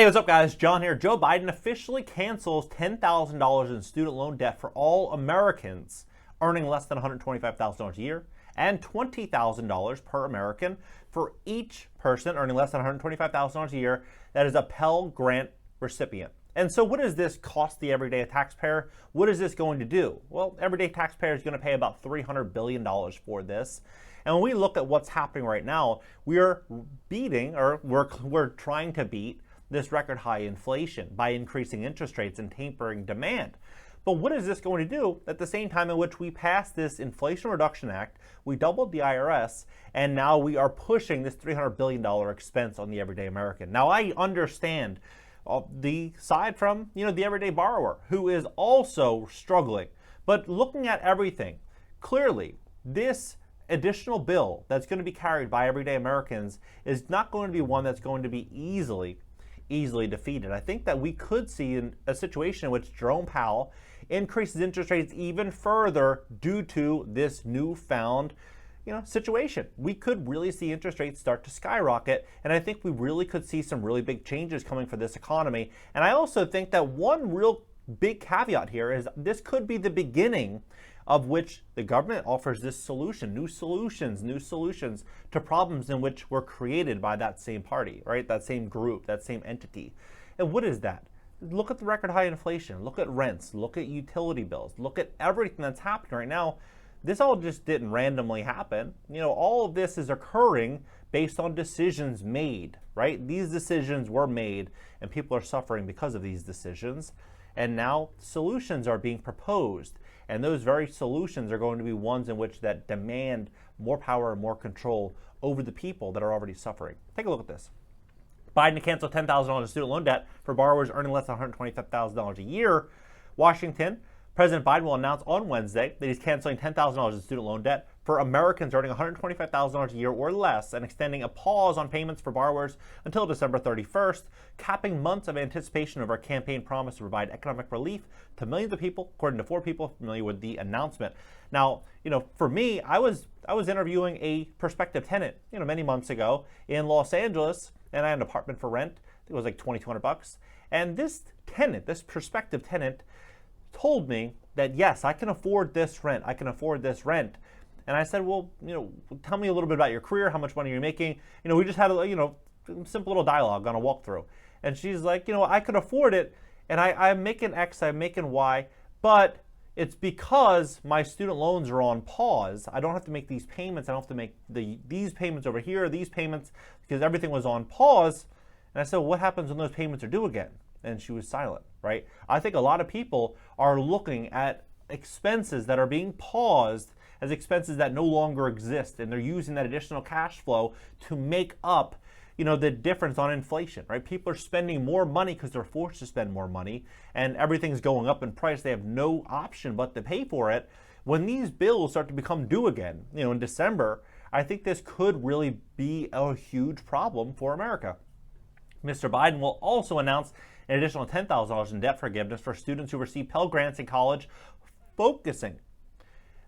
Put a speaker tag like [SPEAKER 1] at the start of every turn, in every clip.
[SPEAKER 1] Hey, what's up guys? John here. Joe Biden officially cancels $10,000 in student loan debt for all Americans earning less than $125,000 a year and $20,000 per American for each person earning less than $125,000 a year that is a Pell Grant recipient. And so what does this cost the everyday taxpayer? What is this going to do? Well, everyday taxpayer is going to pay about $300 billion for this. And when we look at what's happening right now, we are beating, or we're trying to beat this record high inflation by increasing interest rates and tapering demand. But what is this going to do at the same time in which we passed this Inflation Reduction Act, we doubled the IRS, and now we are pushing this $300 billion expense on the everyday American? Now I understand the side from, the everyday borrower who is also struggling. But looking at everything, clearly this additional bill that's going to be carried by everyday Americans is not going to be one that's going to be easily defeated. I think that we could see a situation in which Jerome Powell increases interest rates even further due to this newfound situation. We could really see interest rates start to skyrocket, and I think we really could see some really big changes coming for this economy. And I also think that one real big caveat here is this could be the beginning of which the government offers this solution, new solutions to problems in which were created by that same party, right? That same group, that same entity. And what is that? Look at the record high inflation, look at rents, look at utility bills, look at everything that's happening right now. This all just didn't randomly happen. All of this is occurring based on decisions made, right? These decisions were made and people are suffering because of these decisions. And now solutions are being proposed. And those very solutions are going to be ones in which that demand more power and more control over the people that are already suffering. Take a look at this. Biden to cancel $10,000 in student loan debt for borrowers earning less than $125,000 a year. Washington, President Biden will announce on Wednesday that he's canceling $10,000 in student loan debt for Americans earning $125,000 a year or less and extending a pause on payments for borrowers until December 31st, capping months of anticipation of our campaign promise to provide economic relief to millions of people, according to 4 people familiar with the announcement. Now, for me, I was interviewing a prospective tenant, many months ago in Los Angeles, and I had an apartment for rent. I think it was like $2,200. And this tenant, this prospective tenant, told me that yes, I can afford this rent. And I said, well, tell me a little bit about your career, how much money you're making. We just had a, simple little dialogue on a walkthrough. And she's like, I could afford it, and I'm making X, I'm making Y, but it's because my student loans are on pause. I don't have to make these payments. I don't have to make these payments over here, these payments, because everything was on pause. And I said, well, what happens when those payments are due again? And she was silent, right? I think a lot of people are looking at expenses that are being paused as expenses that no longer exist, and they're using that additional cash flow to make up, the difference on inflation, right? People are spending more money because they're forced to spend more money, and everything's going up in price. They have no option but to pay for it. When these bills start to become due again, in December, I think this could really be a huge problem for America. Mr. Biden will also announce an additional $10,000 in debt forgiveness for students who receive Pell Grants in college, focusing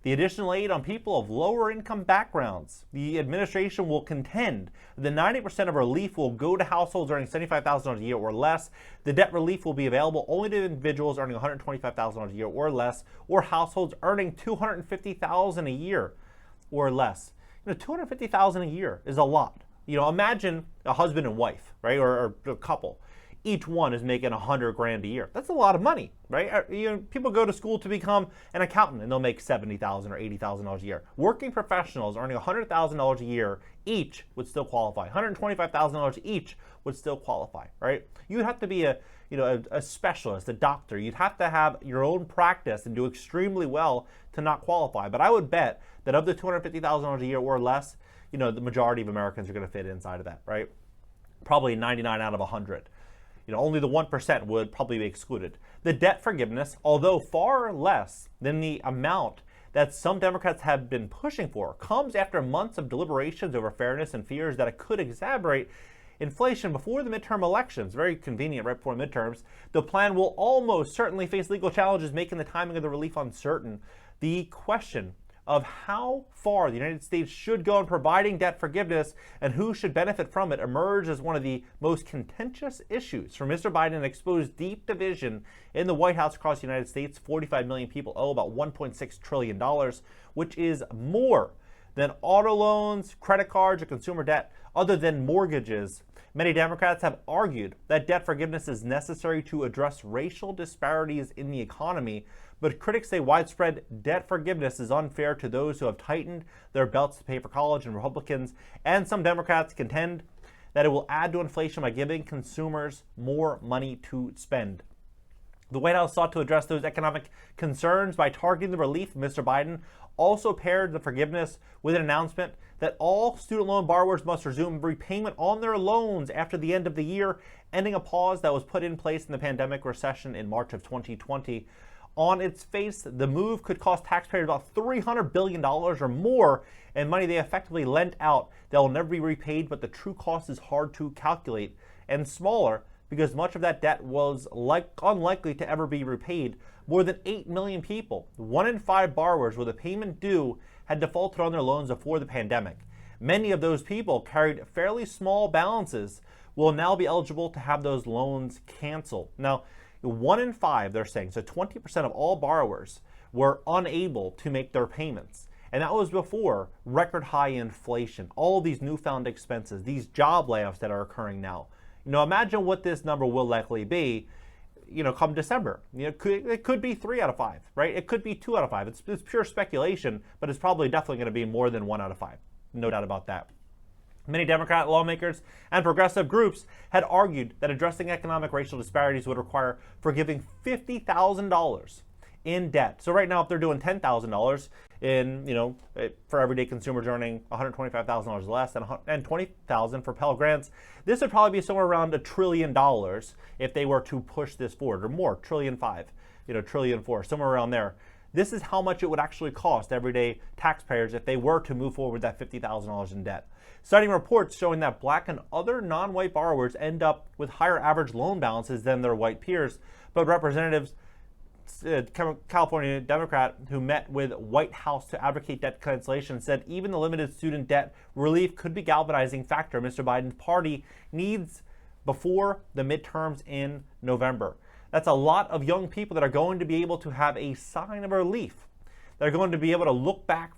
[SPEAKER 1] the additional aid on people of lower income backgrounds. The administration will contend that 90% of relief will go to households earning $75,000 a year or less. The debt relief will be available only to individuals earning $125,000 a year or less, or households earning $250,000 a year or less. $250,000 a year is a lot. Imagine a husband and wife, right, or a couple. Each one is making $100,000 a year. That's a lot of money, right? People go to school to become an accountant and they'll make $70,000 or $80,000 a year. Working professionals earning $100,000 a year each would still qualify. $125,000 each would still qualify, right? You'd have to be a specialist, a doctor. You'd have to have your own practice and do extremely well to not qualify. But I would bet that of the $250,000 a year or less, the majority of Americans are going to fit inside of that, right? Probably 99 out of 100. Only the 1% would probably be excluded. The debt forgiveness, although far less than the amount that some Democrats have been pushing for, comes after months of deliberations over fairness and fears that it could exacerbate inflation before the midterm elections. Very convenient right before midterms. The plan will almost certainly face legal challenges, making the timing of the relief uncertain. The question of how far the United States should go in providing debt forgiveness and who should benefit from it emerged as one of the most contentious issues for Mr. Biden and exposed deep division in the White House across the United States. 45 million people owe about $1.6 trillion, which is more than auto loans, credit cards, or consumer debt other than mortgages. Many Democrats have argued that debt forgiveness is necessary to address racial disparities in the economy, but critics say widespread debt forgiveness is unfair to those who have tightened their belts to pay for college, and Republicans and some Democrats contend that it will add to inflation by giving consumers more money to spend. The White House sought to address those economic concerns by targeting the relief. Mr. Biden also paired the forgiveness with an announcement that all student loan borrowers must resume repayment on their loans after the end of the year, ending a pause that was put in place in the pandemic recession in March of 2020. On its face, the move could cost taxpayers about $300 billion or more in money they effectively lent out that will never be repaid, but the true cost is hard to calculate and smaller because much of that debt was unlikely to ever be repaid. More than 8 million people, 1 in 5 borrowers with a payment due, had defaulted on their loans before the pandemic. Many of those people carried fairly small balances, will now be eligible to have those loans canceled. Now, 1 in 5, they're saying, so 20% of all borrowers were unable to make their payments. And that was before record high inflation, all these newfound expenses, these job layoffs that are occurring now. Imagine what this number will likely be, come December. It could be 3 out of 5, right? It could be 2 out of 5. It's pure speculation, but it's probably definitely going to be more than 1 out of 5. No doubt about that. Many Democrat lawmakers and progressive groups had argued that addressing economic racial disparities would require forgiving $50,000 in debt. So right now, if they're doing $10,000 in, for everyday consumers earning $125,000 less and $20,000 for Pell Grants, this would probably be somewhere around $1 trillion if they were to push this forward, or more, $1.5 trillion, $1.4 trillion, somewhere around there. This is how much it would actually cost everyday taxpayers if they were to move forward with that $50,000 in debt. Citing reports showing that Black and other non-white borrowers end up with higher average loan balances than their white peers, but representatives, California Democrat who met with White House to advocate debt cancellation, said even the limited student debt relief could be a galvanizing factor Mr. Biden's party needs before the midterms in November. That's a lot of young people that are going to be able to have a sign of relief. They're going to be able to look back.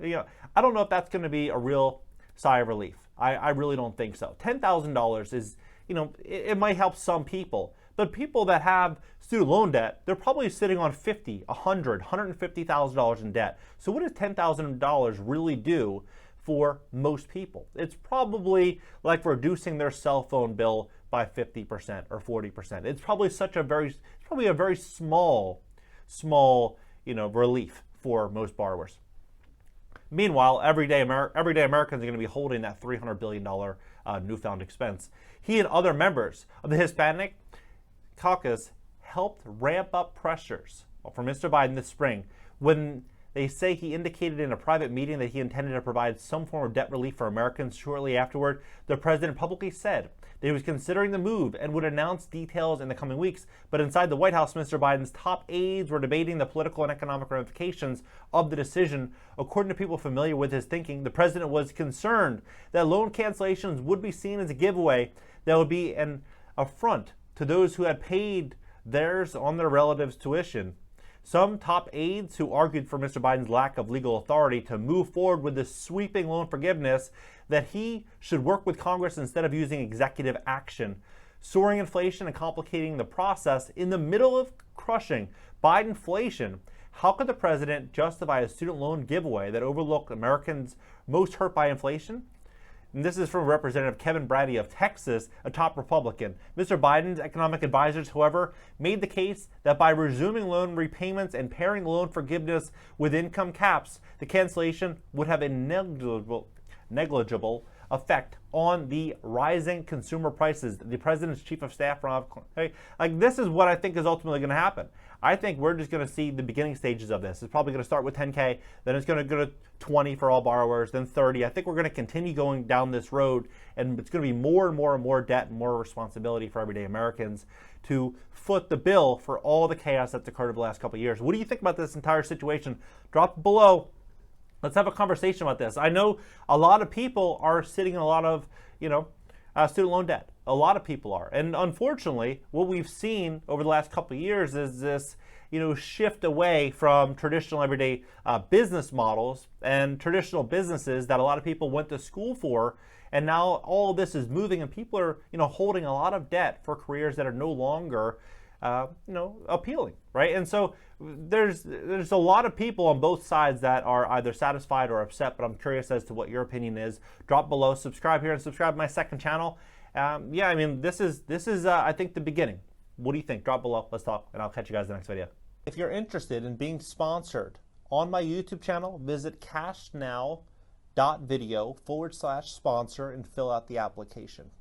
[SPEAKER 1] I don't know if that's going to be a real sigh of relief. I really don't think so. $10,000 is, it might help some people, but people that have student loan debt, they're probably sitting on $50,000, $100,000, $150,000 in debt. So what does $10,000 really do for most people? It's probably like reducing their cell phone bill by 50% or 40%. It's probably a very small, relief for most borrowers. Meanwhile, everyday Americans are going to be holding that $300 billion newfound expense. He and other members of the Hispanic caucus helped ramp up pressures for Mr. Biden this spring when they say he indicated in a private meeting that he intended to provide some form of debt relief for Americans. Shortly afterward, the president publicly said that he was considering the move and would announce details in the coming weeks. But inside the White House, Mr. Biden's top aides were debating the political and economic ramifications of the decision. According to people familiar with his thinking, the president was concerned that loan cancellations would be seen as a giveaway that would be an affront to those who had paid theirs on their relatives' tuition. Some top aides who argued for Mr. Biden's lack of legal authority to move forward with this sweeping loan forgiveness, that he should work with Congress instead of using executive action. Soaring inflation and complicating the process in the middle of crushing Bidenflation, how could the president justify a student loan giveaway that overlooked Americans most hurt by inflation? And this is from Representative Kevin Brady of Texas, a top Republican. Mr. Biden's economic advisors, however, made the case that by resuming loan repayments and pairing loan forgiveness with income caps, the cancellation would have a negligible effect on the rising consumer prices. The president's chief of staff, this is what I think is ultimately going to happen. I think we're just going to see the beginning stages of this. It's probably going to start with $10K, then it's going to go to $20 for all borrowers, then $30. I think we're going to continue going down this road, and it's going to be more and more and more debt and more responsibility for everyday Americans to foot the bill for all the chaos that's occurred over the last couple of years. What do you think about this entire situation? Drop below. Let's have a conversation about this. I know a lot of people are sitting in a lot of, student loan debt. A lot of people are. And unfortunately, what we've seen over the last couple of years is this, shift away from traditional everyday business models and traditional businesses that a lot of people went to school for. And now all of this is moving and people are, holding a lot of debt for careers that are no longer appealing, right? And so there's a lot of people on both sides that are either satisfied or upset, but I'm curious as to what your opinion is. Drop below, subscribe here, and subscribe to my second channel. This is I think the beginning. What do you think? Drop below, let's talk, and I'll catch you guys in the next video. If you're interested in being sponsored on my YouTube channel, visit cashnow.video/sponsor and fill out the application.